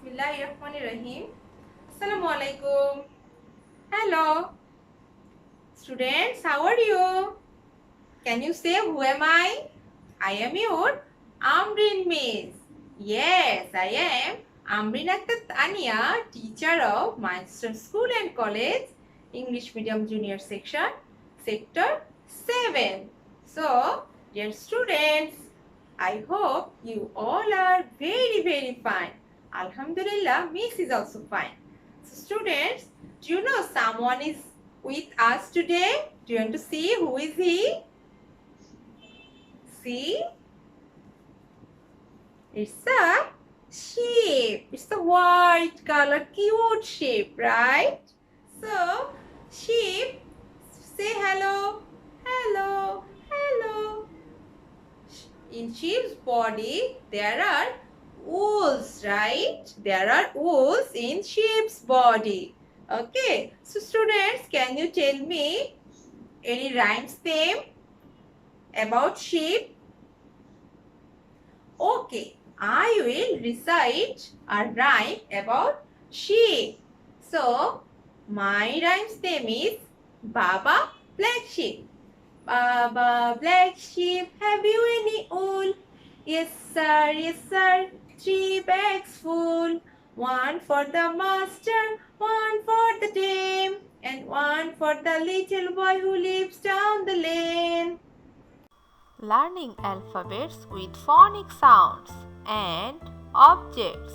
Bismillahirrahmanirrahim. Assalamu alaikum. Hello. Students, how are you? Can you say who am I? I am your Amrin Miss. Yes, I am Amrin Akhtar Tania, teacher of Milestone School and College, English Medium Junior Section, Sector 7. So, dear students, I hope you all are very fine. Alhamdulillah, Miss is also fine. So, students, do you know someone is with us today? Do you want to see who is he? See? It's a sheep. It's a white color, cute sheep, right? So, sheep, say hello. Hello. Hello. In sheep's body, there are wools, right? There are wools in sheep's body. Okay. So, students, can you tell me any rhymes name about sheep? Okay. I will recite a rhyme about sheep. So, my rhyme's name is Baba Black Sheep. Baba Black Sheep, have you any wool? Yes sir, 3 bags full. One for the master, one for the dame, and one for the little boy who lives down the lane. Learning alphabets with phonic sounds and objects.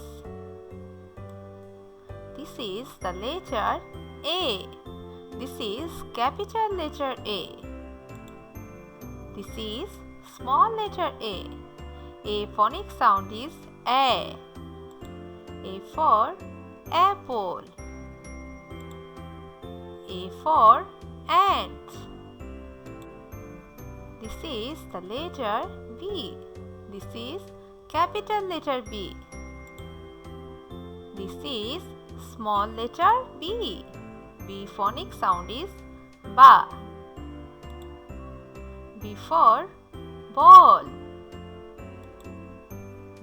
This is the letter A. This is capital letter A. This is small letter A. A phonic sound is A. A for apple. A for ant. This is the letter B. This is capital letter B. This is small letter B. B phonic sound is ba. B for ball.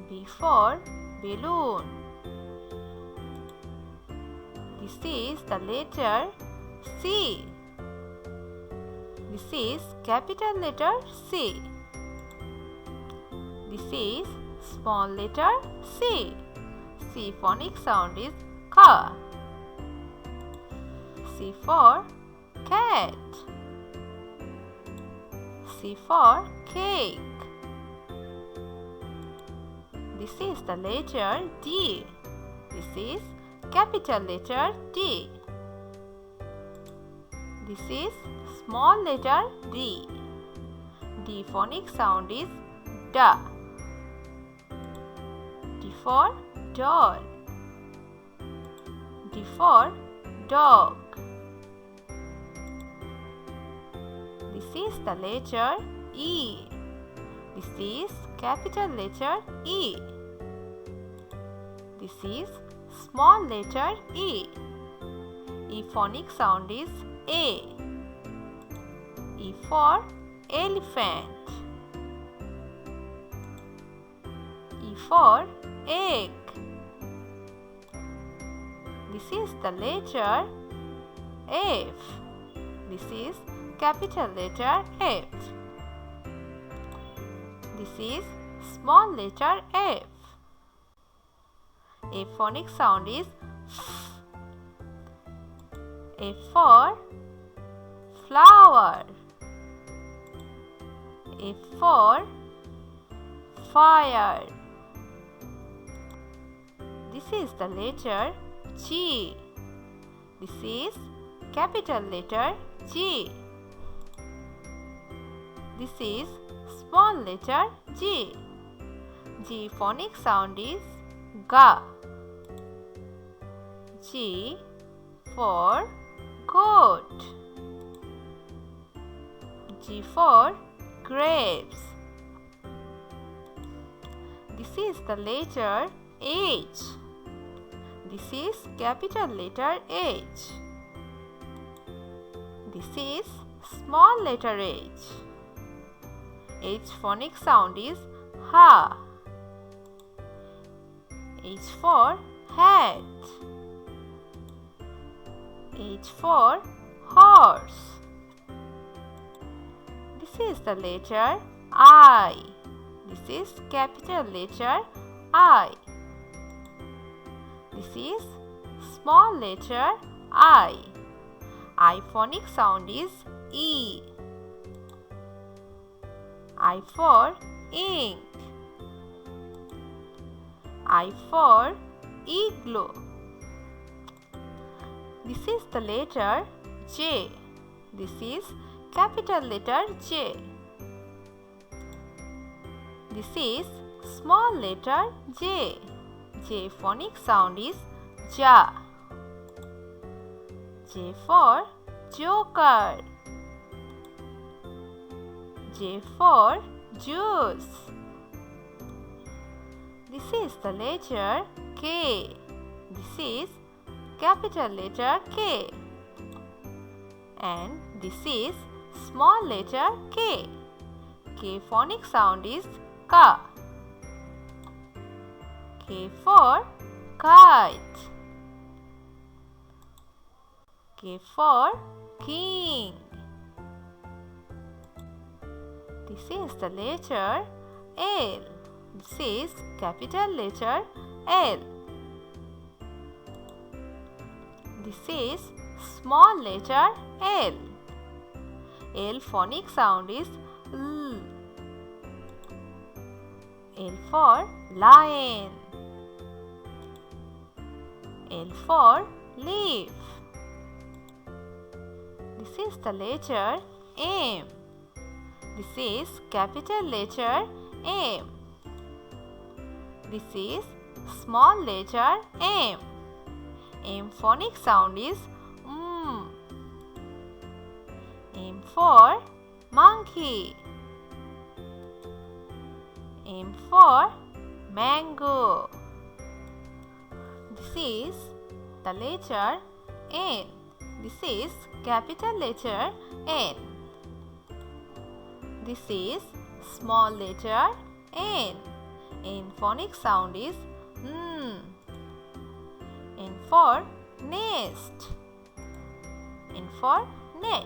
B for balloon. This is the letter C. This is capital letter C. This is small letter C. C phonic sound is ka. C for cat. C for cake. This is the letter D. This is capital letter D. This is small letter D. D phonic sound is da. D for doll. D for dog. This is the letter E. This is capital letter E. This is small letter E. E phonic sound is A. E for elephant. E for egg. This is the letter F. This is capital letter F. This is small letter F. A phonic sound is F. F for flower. F for fire. This is the letter G. This is capital letter G. This is small letter G. G phonic sound is ga. G for goat. G for grapes. This is the letter H. This is capital letter H. This is small letter H. H phonic sound is ha. H for hat. H for horse. This is the letter I. This is capital letter I. This is small letter I. I phonic sound is E. I for ink. I for igloo. This is the letter J. This is capital letter J. This is small letter J. J phonic sound is Ja. J for joker. J for juice. This is the letter K. This is capital letter K. And this is small letter K. K phonic sound is Ka. K for kite. K for king. This is the letter L. This is capital letter L. This is small letter L. L phonic sound is L. L for lion. L for leaf. This is the letter M. This is capital letter M. This is small letter M. M phonic sound is M. M for monkey. M for mango. This is the letter N. This is capital letter N. This is small letter N. N phonic sound is N. N for nest. N for net.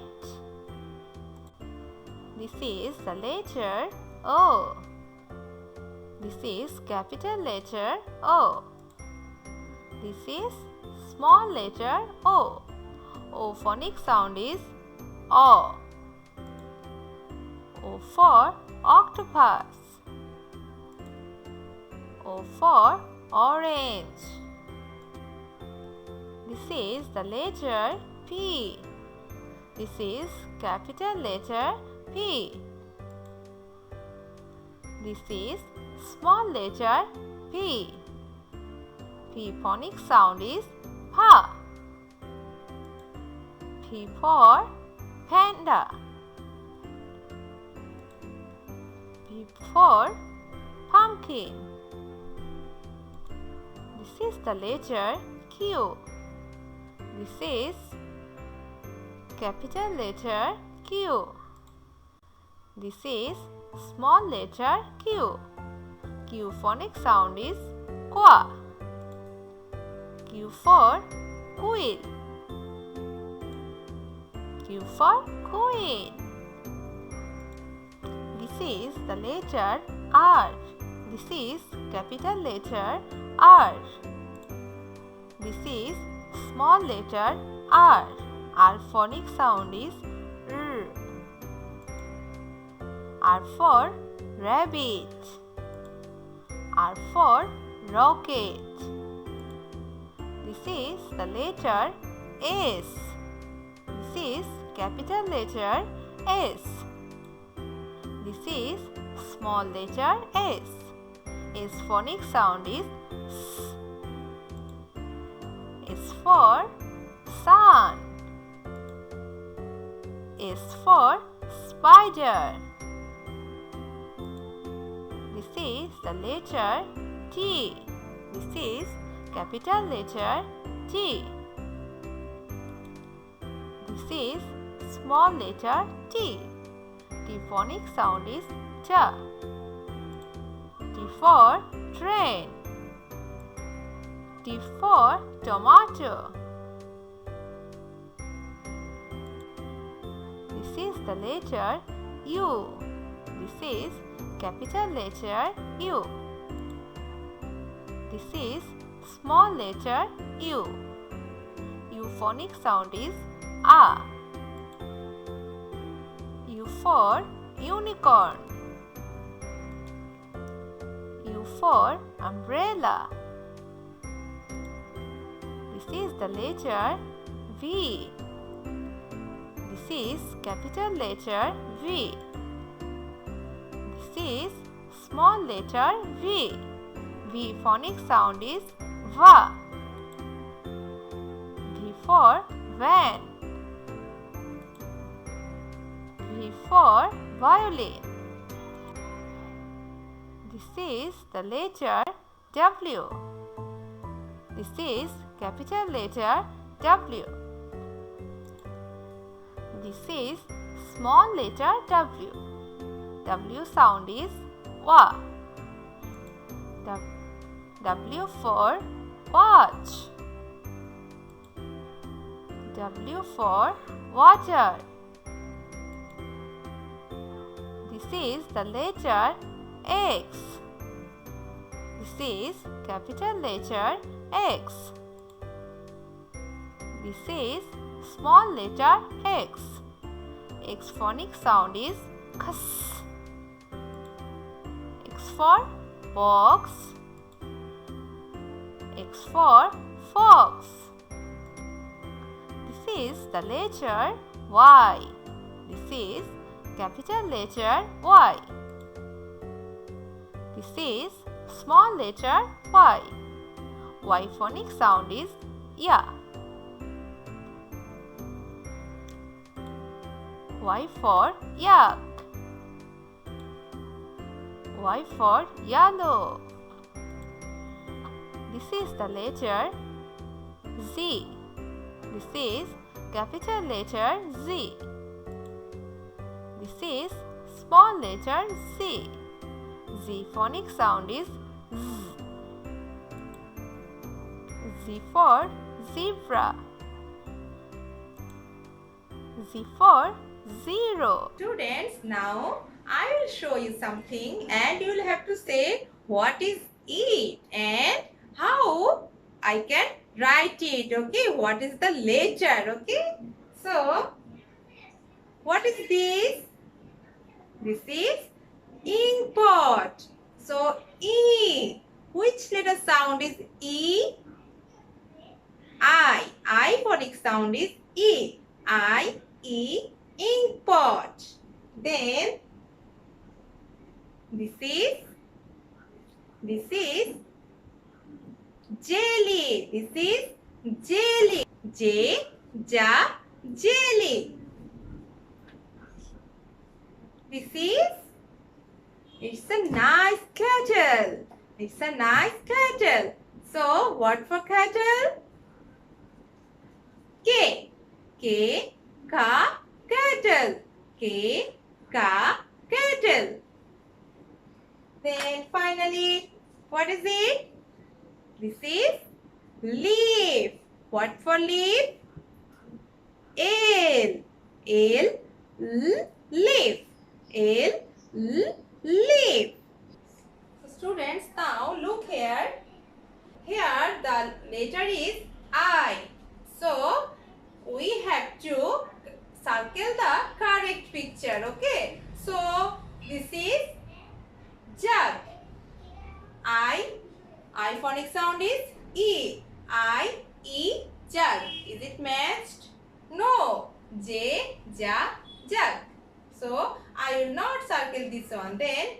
This is the letter O. This is capital letter O. This is small letter O. O phonic sound is O. O for octopus. O for orange. This is the letter P. This is capital letter P. This is small letter P. P phonic sound is Pa. P for panda. P for pumpkin. This is the letter Q. This is capital letter Q. This is small letter Q. Q phonic sound is Qua. Q for quill. Q for queen. This is the letter R. This is capital letter R. This is small letter R. R phonic sound is R. R for rabbit. R for rocket. This is the letter S. This is capital letter S. This is small letter S. S phonic sound is S. S for sun. S for spider. This is the letter T. This is capital letter T. This is small letter T. T phonic sound is T. T for train. T T for tomato. This is the letter U. This is capital letter U. This is small letter U. Euphonic sound is A. U for unicorn. U for umbrella. This is the letter V. This is capital letter V. This is small letter V. V phonic sound is VA. V for van. V for violin. This is the letter W. This is capital letter W. This is small letter W. W sound is WA. W for watch. W for water. This is the letter X. This is capital letter X. This is small letter X. X phonic sound is X. X for box. X for fox. This is the letter Y. This is capital letter Y. This is small letter Y. Y phonic sound is Ya. Y for yak. Y for yellow. This is the letter Z. This is capital letter Z. This is small letter Z. Z phonic sound is Z. Z for zebra. Z for zero. Students, now I will show you something and you will have to say what is it and how I can write it. Okay, what is the letter? Okay, so what is this? This is ink pot. So E. Which letter sound is E? I phonic sound is E. I, E, ink pot. Then this is jelly. This is jelly. Jelly. This is, it's a nice kettle. It's a nice kettle. So what for kettle? K. Kettle. Kettle. Then finally, what is it? This is leaf. What for leaf? Leaf. Leaf. So students, now look here. Here the letter is I. So we have to circle the correct picture. Okay. So this is jug. I phonic sound is E. I-E, jug. Is it matched? No. Jug. So I will not circle this one. Then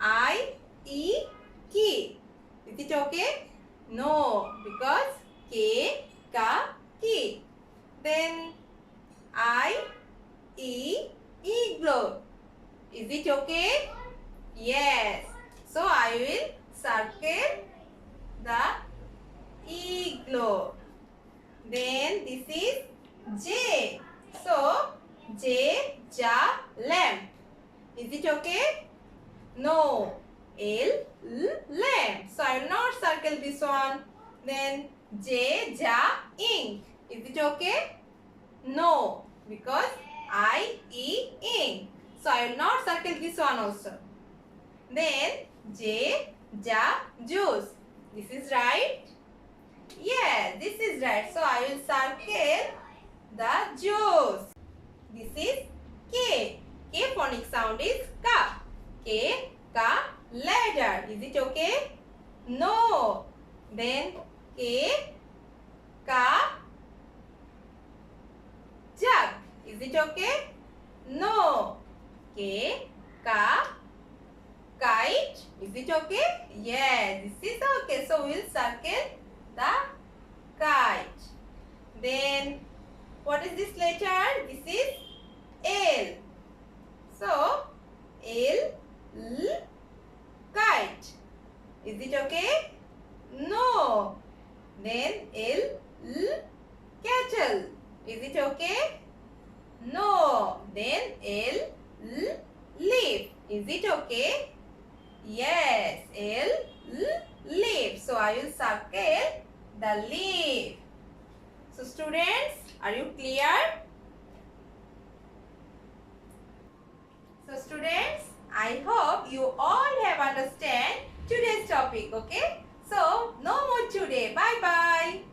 I-E, key. Is it okay? No, because key. Then I-E, igloo. Is it okay? Yes. So I will circle the igloo. Then this is J. So lamp. Is it okay? No. Lamp. So I will not circle this one. Then J, ja, ink. Is it okay? No, because I, E, ink. So I will not circle this one also. Then J, ja, juice. This is right? Yes, this is right. So I will circle the juice. This is K. K phonic sound is ka. K, ka, ladder. Is it okay? No. Then K, ka, jug. Is it okay? No. K, ka, kite. Is it okay? Yes, this is okay. So we will circle the kite. Then what is this letter? This is L. So L, L, kite. Is it okay? No. Then L, L, kettle. Is it okay? No. Then L, L, leaf. Is it okay? Yes. L, L, leaf. So I will circle the leaf. So students, are you clear? So students, I hope you all have understand today's topic, okay? So no more today. Bye bye.